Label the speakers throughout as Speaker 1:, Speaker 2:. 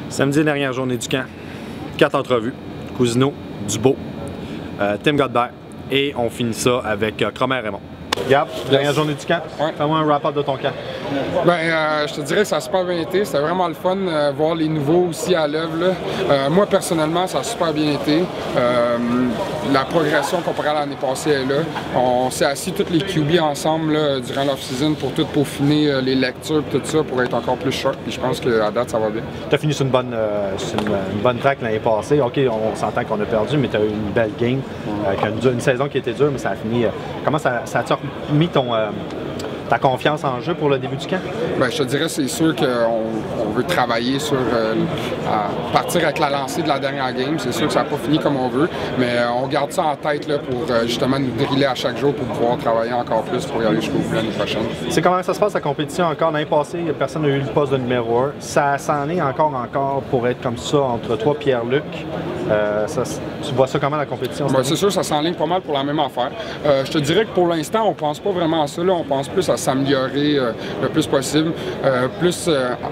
Speaker 1: Samedi, dernière journée du camp. 4 entrevues. Cousineau, Dubo, Tim Godbert et on finit ça avec Cromer Raymond. Gab, dernière journée du camp.
Speaker 2: Ouais.
Speaker 1: Fais-moi un wrap-up de ton camp.
Speaker 2: Je te dirais que ça a super bien été. C'était vraiment le fun voir les nouveaux aussi à l'œuvre. Moi, personnellement, ça a super bien été. La progression comparée à l'année passée est là. On s'est assis tous les QB ensemble là, durant l'off-season pour tout peaufiner les lectures et tout ça pour être encore plus sharp. Puis je pense qu'à date, ça va bien.
Speaker 1: Tu as fini sur une bonne track l'année passée. OK, on s'entend qu'on a perdu, mais tu as eu une belle game. Une saison qui était dure, mais ça a fini. Comment ça a-tu mis ta confiance en jeu pour le début du camp?
Speaker 2: Bien, je te dirais, c'est sûr qu'on veut travailler sur partir avec la lancée de la dernière game. C'est sûr que ça n'a pas fini comme on veut, mais on garde ça en tête là, pour justement nous driller à chaque jour pour pouvoir travailler encore plus pour y aller jusqu'au bout l'année prochaine.
Speaker 1: C'est comment ça se passe la compétition encore? L'année passée, personne n'a eu le poste de numéro 1. Ça s'en est encore pour être comme ça entre toi et Pierre-Luc. Tu vois ça comment la compétition?
Speaker 2: Ben, c'est sûr, ça s'enligne pas mal pour la même affaire. Je te dirais que pour l'instant, on pense pas vraiment à ça. Là. On pense plus à s'améliorer le plus possible.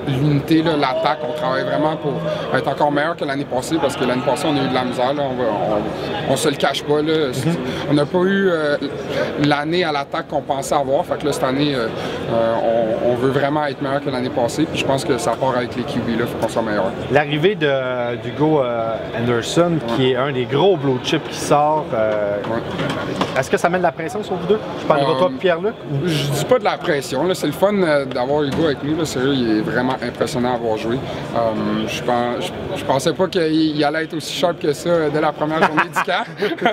Speaker 2: L'unité, l'attaque, on travaille vraiment pour être encore meilleur que l'année passée parce que l'année passée, on a eu de la misère. Là. On se le cache pas. Là. On n'a pas eu l'année à l'attaque qu'on pensait avoir. Fait que là, cette année, on veut vraiment être meilleur que l'année passée. Puis je pense que ça part avec les QB. Il faut qu'on soit meilleur.
Speaker 1: L'arrivée d'Hugo Anderson, qui est un des gros blue chips qui sort, est-ce que ça met de la pression sur vous deux? Je parle de toi et Pierre-Luc?
Speaker 2: Je dis pas de la pression. C'est le fun d'avoir Hugo avec nous. Là. Sérieux, il est vraiment impressionnant à avoir joué. Je pensais pas qu'il allait être aussi sharp que ça dès la première journée du camp.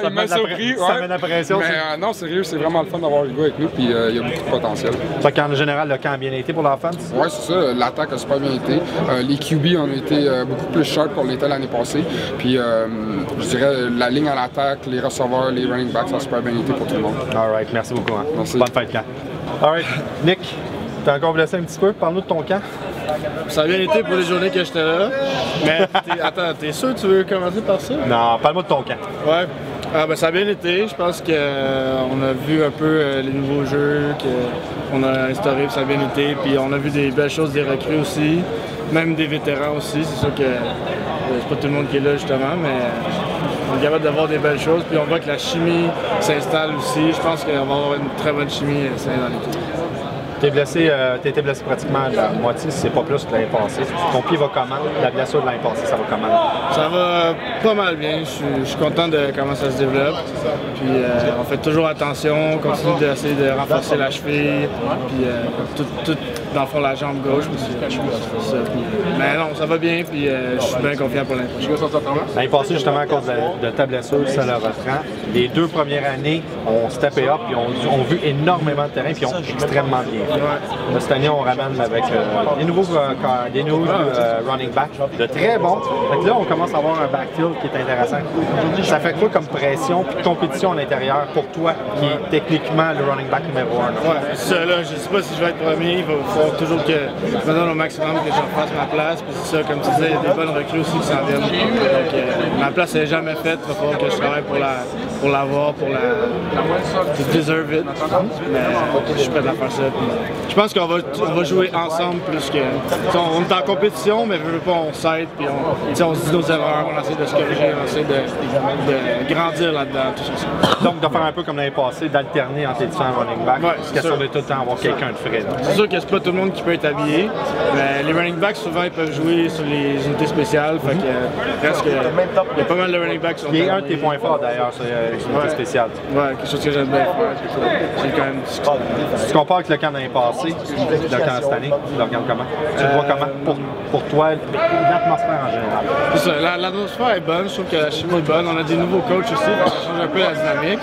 Speaker 2: Il m'a surpris.
Speaker 1: Ça met de la pression.
Speaker 2: Mais non, sérieux, c'est vraiment le fun d'avoir Hugo avec nous. Puis il y a beaucoup de potentiel.
Speaker 1: Fait qu'en général, le camp a bien été pour l'offense?
Speaker 2: Oui, c'est ça. L'attaque a super bien été. Les QB ont été beaucoup plus sharp qu'on l'était l'année passée. Puis je dirais la ligne à l'attaque, les receveurs, les running backs, ça a super bien été pour tout le monde.
Speaker 1: All right, merci beaucoup. Hein.
Speaker 2: Merci.
Speaker 1: Bonne fête camp. All right, Nick, t'es encore blessé un petit peu? Parle-nous de ton camp.
Speaker 3: Ça a bien été pour les journées que j'étais là. Mais attends, t'es sûr que tu veux commencer par ça?
Speaker 1: Non, parle-moi de ton camp.
Speaker 3: Ouais. Ça a bien été. Je pense qu'on a vu un peu les nouveaux jeux qu'on a instaurés, ça a bien été. Puis on a vu des belles choses des recrues aussi, même des vétérans aussi. C'est sûr que c'est pas tout le monde qui est là justement, mais on est capable d'avoir des belles choses. Puis on voit que la chimie s'installe aussi. Je pense qu'on va avoir une très bonne chimie dans l'équipe.
Speaker 1: T'as été blessé pratiquement la moitié, si c'est pas plus que l'année passée. Ton pied va comment? La blessure de l'année passée, ça va comment?
Speaker 3: Ça va pas mal bien. Je suis content de comment ça se développe. Puis on fait toujours attention, on continue d'essayer de renforcer la cheville. Puis tout dans le fond la jambe gauche. Mais non, ça va bien. Puis je suis bien confiant pour l'année prochaine.
Speaker 1: L'année passée, justement, à cause de ta blessure, ça le reprend. Les 2 premières années, on steppé up et on vu énormément de terrain puis on extrêmement bien. Ouais. Cette année, on ramène avec des nouveaux running backs, de très bons. Donc là, on commence à avoir un backfield qui est intéressant. Ça fait quoi comme pression et compétition à l'intérieur pour toi, qui est techniquement le running back numéro 1?
Speaker 3: Ouais, c'est ça, là, je sais pas si je vais être premier. Il va falloir toujours que je me donne au maximum, que je fasse ma place. Puis c'est ça, comme tu disais, il y a des bonnes recrues aussi qui s'en viennent. Donc ma place n'est jamais faite. Il va falloir que je travaille pour l'avoir, pour to deserve it. Mais je suis prêt à faire ça. Je pense qu'on va jouer ensemble plus que... On est en compétition, mais on s'aide, puis on se dit nos erreurs, on essaie de se corriger, on essaie de grandir là-dedans, tout ça.
Speaker 1: Donc de faire un peu comme l'année passée, d'alterner entre les différents running backs, c'est question de tout le temps avoir quelqu'un de frais.
Speaker 3: C'est sûr que c'est pas tout le monde qui peut être habillé, mais les running backs, souvent, ils peuvent jouer sur les unités spéciales, fait que presque... Il y a pas mal de running backs qui sont...
Speaker 1: Il y a un de tes points forts d'ailleurs sur les unités spéciales.
Speaker 3: Ouais, quelque chose que j'aime bien faire. J'ai quand même discuté.
Speaker 1: Si tu compares avec le camp l'année passée, le camp cette année, tu le regardes comment? Tu le vois comment pour toi, l'atmosphère en général?
Speaker 3: C'est ça, l'atmosphère est bonne, je trouve que la chimie est bonne. On a des nouveaux coachs aussi, ça change un peu la dynamique.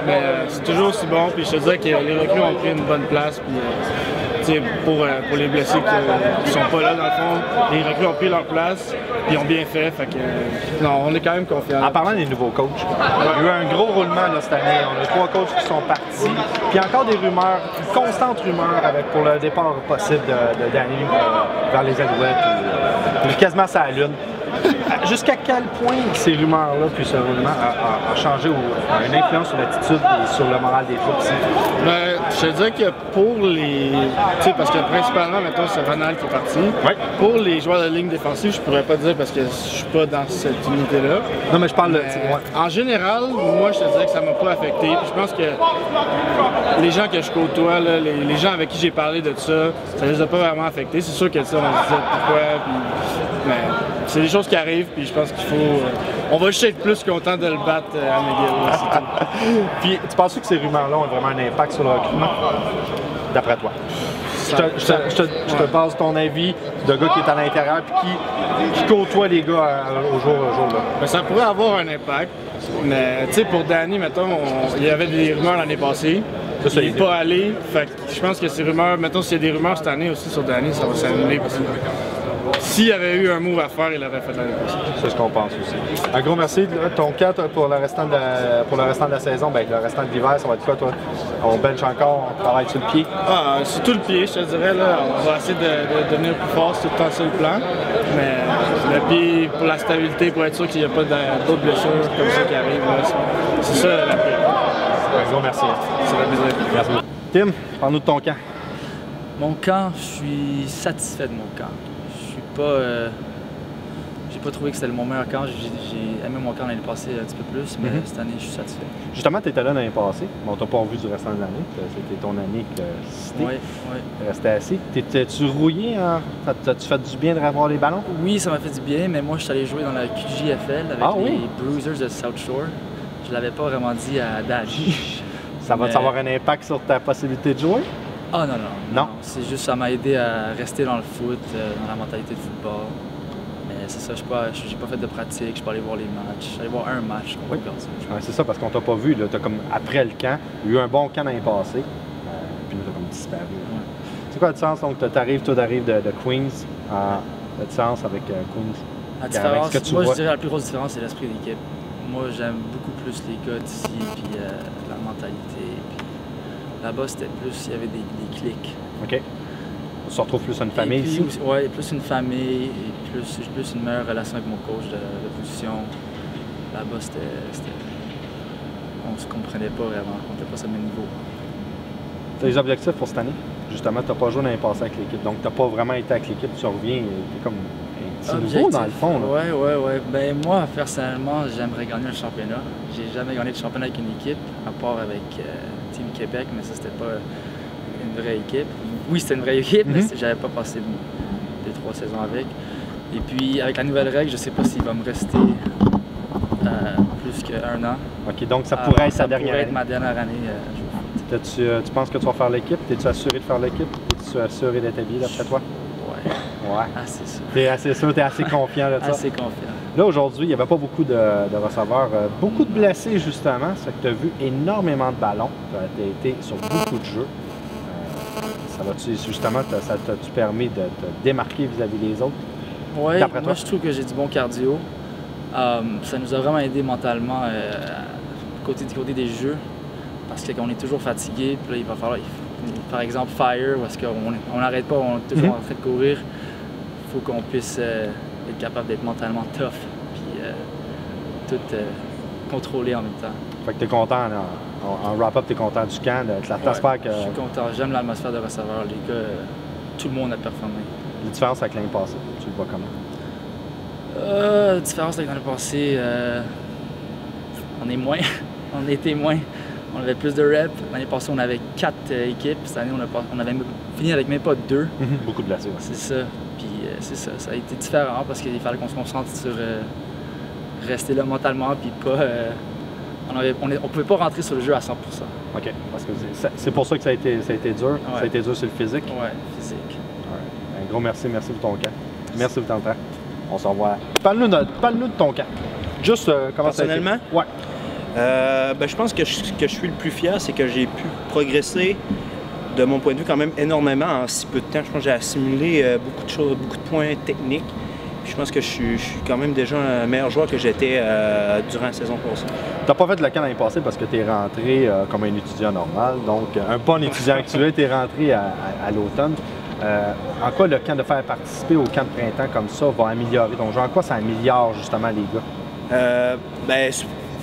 Speaker 3: Mais c'est toujours aussi bon, puis je te dirais que les recrues ont pris une bonne place. Puis, pour les blessés qui sont pas là, dans le fond, les recrues ont pris leur place, puis ils ont bien fait. Fait que, non, on est quand même confiants.
Speaker 1: En parlant des nouveaux coachs, il y a eu un gros roulement là, cette année. On a 3 coachs qui sont partis. Puis encore des rumeurs, une constante rumeur pour le départ possible de Danny vers les Alouettes, ou quasiment ça à la lune. Jusqu'à quel point ces rumeurs-là, puis ce roulement a changé ou a une influence sur l'attitude et sur le moral des troupes ici?
Speaker 3: Ben, je te dirais que pour les... Tu sais, parce que principalement, mettons, c'est Ronald qui est parti.
Speaker 1: Ouais.
Speaker 3: Pour les joueurs de ligne défensive, je pourrais pas dire parce que je suis pas dans cette unité-là.
Speaker 1: Non, mais je parle de...
Speaker 3: En général, moi, je te dirais que ça m'a pas affecté. Puis je pense que les gens que je côtoie, là, les gens avec qui j'ai parlé de ça les a pas vraiment affectés. C'est sûr que ça, on se disait pourquoi, puis... Mais c'est des choses qui arrivent, puis je pense qu'il faut... on va juste être plus content de le battre à McGill.
Speaker 1: Puis, tu penses que ces rumeurs-là ont vraiment un impact sur le recrutement, d'après toi? Je te passe ton avis de gars qui est à l'intérieur et qui côtoie les gars au jour le jour. Là.
Speaker 3: Ben, ça pourrait avoir un impact, mais tu sais, pour Danny, mettons, il y avait des rumeurs l'année passée. Il n'est pas allé, fait que je pense que ces rumeurs, mettons, s'il y a des rumeurs cette année aussi sur Danny, ça va s'annuler parce que s'il y avait eu un move à faire, il l'aurait fait l'année passée.
Speaker 1: C'est ce qu'on pense aussi. Un gros merci. Ton cas pour le restant de la saison, ben, le restant de l'hiver, ça va être quoi, toi? On bench encore, on travaille sur le pied?
Speaker 3: Ah, sur tout le pied, je te dirais. Là, on va essayer de devenir plus fort, c'est tout le temps ça le plan. Mais le pied, pour la stabilité, pour être sûr qu'il n'y a pas d'autres blessures comme ça qui arrivent, c'est ça la priorité.
Speaker 1: Un gros merci.
Speaker 3: Ça va plaisir.
Speaker 1: Merci beaucoup. Tim, parle-nous de ton camp.
Speaker 4: Mon camp, je suis satisfait de mon camp. Je suis pas... j'ai pas trouvé que c'était mon meilleur camp. J'ai aimé mon camp l'année passée un petit peu plus, mais cette année, je suis satisfait.
Speaker 1: Justement, tu étais là l'année passée, mais on t'a pas vu du restant de l'année. C'était ton année que c'était.
Speaker 4: Oui.
Speaker 1: Restais assis. T'es-tu rouillé? Hein? T'as-tu fait du bien de revoir les ballons?
Speaker 4: Oui, ça m'a fait du bien, mais moi, je suis allé jouer dans la QJFL avec les Bruisers de South Shore. Je l'avais pas vraiment dit à Danny.
Speaker 1: Ça va avoir un impact sur ta possibilité de jouer?
Speaker 4: Ah non. C'est juste ça m'a aidé à rester dans le foot, dans la mentalité de football. Mais c'est ça, j'ai pas fait de pratique, je peux aller voir les matchs. Je suis allé voir un match contre le Gardien.
Speaker 1: Ouais, c'est ça, parce qu'on t'a pas vu. T'as comme après le camp, il y a eu un bon camp l'année passée, puis là, t'as comme disparu. Ouais. C'est quoi la différence? Donc, t'arrives de Queens, la différence avec Queens?
Speaker 4: La différence, moi, je dirais la plus grosse différence, c'est l'esprit d'équipe. Moi, j'aime beaucoup plus les gars d'ici, puis la mentalité. Puis là-bas, c'était plus, il y avait des clics.
Speaker 1: OK. On se retrouve plus une famille ici?
Speaker 4: Oui, plus une famille, et plus une meilleure relation avec mon coach de position. Là-bas, on se comprenait pas vraiment, on n'était pas sur le même niveau.
Speaker 1: Tu as des objectifs pour cette année? Justement, tu n'as pas joué l'année passée avec l'équipe, donc tu n'as pas vraiment été avec l'équipe, tu reviens, tu es comme un petit nouveau dans le fond.
Speaker 4: Oui. Ben, moi, personnellement, j'aimerais gagner un championnat. J'ai jamais gagné de championnat avec une équipe, à part avec Team Québec, mais ça, c'était pas une vraie équipe. Oui, c'était une vraie équipe, mais j'avais pas passé 2-3 saisons avec. Et puis, avec la nouvelle règle, je sais pas s'il va me rester plus qu'un an.
Speaker 1: OK, donc ça pourrait être ta dernière année?
Speaker 4: Ça pourrait être ma dernière année.
Speaker 1: Tu penses que tu vas faire l'équipe? Es-tu assuré de faire l'équipe? Es-tu assuré d'être habillé d'après toi?
Speaker 4: Ouais. Assez sûr.
Speaker 1: T'es assez sûr, t'es assez confiant de ça?
Speaker 4: Assez confiant.
Speaker 1: Là, aujourd'hui, il n'y avait pas beaucoup de receveurs, beaucoup de blessés, justement. C'est que tu as vu énormément de ballons. Tu as été sur beaucoup de jeux. Ça va-tu, justement, ça t'a-tu permis de te démarquer vis-à-vis des autres?
Speaker 4: Oui, moi, je trouve que j'ai du bon cardio. Ça nous a vraiment aidé mentalement côté des jeux. Parce qu'on est toujours fatigué. Puis là, il va falloir, par exemple, Fire, parce qu'on n'arrête pas, on est toujours en train de courir. Il faut qu'on puisse être capable d'être mentalement tough, puis tout contrôler en même temps.
Speaker 1: Fait que tu es content, en wrap-up, tu es content du camp, de l'atmosphère que...
Speaker 4: Je suis content, j'aime l'atmosphère de receveur. Les gars, tout le monde a performé.
Speaker 1: La différence avec l'année passée, tu le vois comment?
Speaker 4: La différence avec l'année passée, on est moins, on était moins. On avait plus de reps. L'année passée, on avait 4 équipes. Cette année, on avait fini avec même pas 2.
Speaker 1: Beaucoup de blessés.
Speaker 4: C'est ça. Puis c'est ça. Ça a été différent parce qu'il fallait qu'on se concentre sur rester là mentalement. Puis pas. On pouvait pas rentrer sur le jeu à 100%.
Speaker 1: OK. Parce que c'est pour ça que ça a été dur. Ouais. Ça a été dur sur le physique.
Speaker 4: Oui, physique.
Speaker 1: Ouais. Un gros merci pour ton camp. Merci pour ton temps. On se revoit. Parle-nous de ton camp. Juste comment ça a été.
Speaker 5: Personnellement?
Speaker 1: Ouais.
Speaker 5: Je pense que je suis le plus fier, c'est que j'ai pu progresser de mon point de vue quand même énormément en si peu de temps. Je pense que j'ai assimilé beaucoup de choses, beaucoup de points techniques. Puis je pense que je suis quand même déjà un meilleur joueur que j'étais durant la saison passée.
Speaker 1: Tu n'as pas fait le camp l'année passée parce que tu es rentré comme un étudiant normal. Donc, un bon étudiant que tu es, tu es rentré à l'automne. En quoi le camp de faire participer au camp de printemps comme ça va améliorer ton jeu? En quoi ça améliore justement les gars?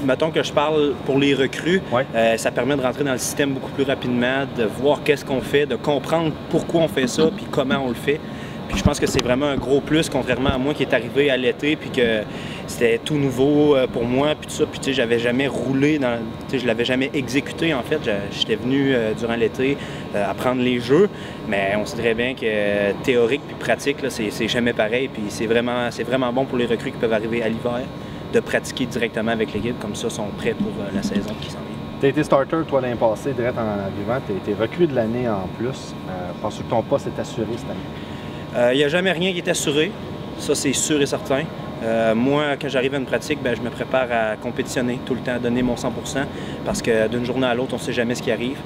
Speaker 5: Mettons que je parle pour les recrues,
Speaker 1: ouais.
Speaker 5: Ça permet de rentrer dans le système beaucoup plus rapidement, de voir qu'est-ce qu'on fait, de comprendre pourquoi on fait ça, puis comment on le fait. Puis je pense que c'est vraiment un gros plus, contrairement à moi qui est arrivé à l'été, puis que c'était tout nouveau pour moi, puis tout ça. Puis tu sais, j'avais jamais roulé, je l'avais jamais exécuté en fait. J'étais venu durant l'été apprendre les jeux, mais on sait très bien que théorique puis pratique, c'est jamais pareil. Puis c'est vraiment bon pour les recrues qui peuvent arriver à l'hiver, de pratiquer directement avec l'équipe, comme ça, sont prêts pour la saison qui s'en vient.
Speaker 1: Tu as été starter, toi, l'année passée, direct en arrivant. Tu as été recrue de l'année en plus. Penses-tu que ton poste est assuré cette année?
Speaker 5: Il n'y a jamais rien qui est assuré. Ça, c'est sûr et certain. Moi, quand j'arrive à une pratique, je me prépare à compétitionner tout le temps, à donner mon 100 % parce que d'une journée à l'autre, on ne sait jamais ce qui arrive.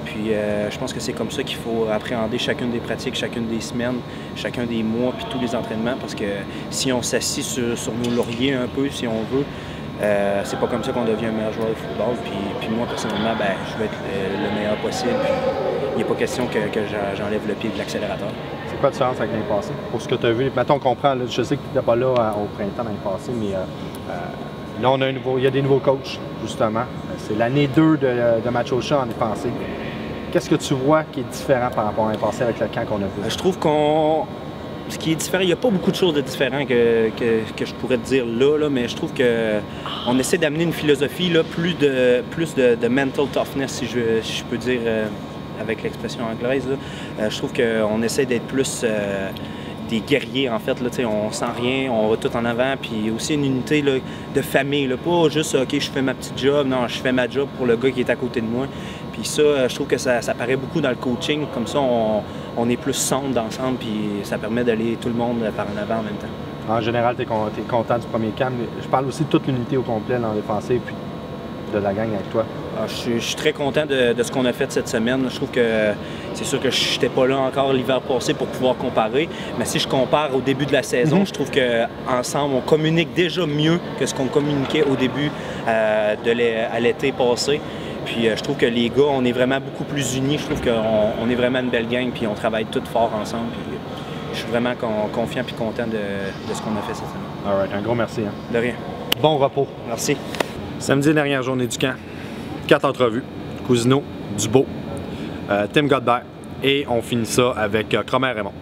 Speaker 5: Puis je pense que c'est comme ça qu'il faut appréhender chacune des pratiques, chacune des semaines, chacun des mois, puis tous les entraînements, parce que si on s'assit sur nos lauriers un peu, si on veut, c'est pas comme ça qu'on devient un meilleur joueur de football. Puis moi, personnellement, je veux être le meilleur possible. Puis il n'est pas question que j'enlève le pied de l'accélérateur.
Speaker 1: C'est quoi la différence avec l'année passée? Pour ce que tu as vu, maintenant on comprend, là, je sais que tu n'étais pas là au printemps l'année passée, mais là, il y a des nouveaux coachs, justement. C'est l'année 2 de Match-Au-Chat en défensive. Qu'est-ce que tu vois qui est différent par rapport à l'année passée avec le camp qu'on a vu?
Speaker 5: Je trouve ce qui est différent, il n'y a pas beaucoup de choses de différent que je pourrais te dire là, mais je trouve qu'on essaie d'amener une philosophie là, plus de mental toughness, si je peux dire avec l'expression anglaise. Là. Je trouve qu'on essaie d'être plus des guerriers, en fait. Là, on sent rien, on va tout en avant, puis aussi une unité là, de famille. Là, pas juste « OK, je fais ma petite job », non, je fais ma job pour le gars qui est à côté de moi. Puis ça, je trouve que ça paraît beaucoup dans le coaching. Comme ça, on est plus sombre ensemble, puis ça permet d'aller tout le monde par en avant en même temps.
Speaker 1: En général, tu es content du premier camp. Je parle aussi de toute l'unité au complet dans défensive, puis de la gang avec toi.
Speaker 5: Je suis très content de ce qu'on a fait cette semaine. Je trouve que c'est sûr que je n'étais pas là encore l'hiver passé pour pouvoir comparer, mais si je compare au début de la saison, je trouve qu'ensemble, on communique déjà mieux que ce qu'on communiquait au début à l'été passé. Puis je trouve que les gars, on est vraiment beaucoup plus unis. Je trouve qu'on est vraiment une belle gang, puis on travaille tous fort ensemble. Puis je suis vraiment confiant et content de ce qu'on a fait cette semaine.
Speaker 1: All right, un gros merci. Hein.
Speaker 5: De rien.
Speaker 1: Bon repos.
Speaker 5: Merci.
Speaker 1: Samedi, dernière journée du camp. 4 entrevues. Cousineau, Dubo, Tim Godbert. Et on finit ça avec Cromer Raymond.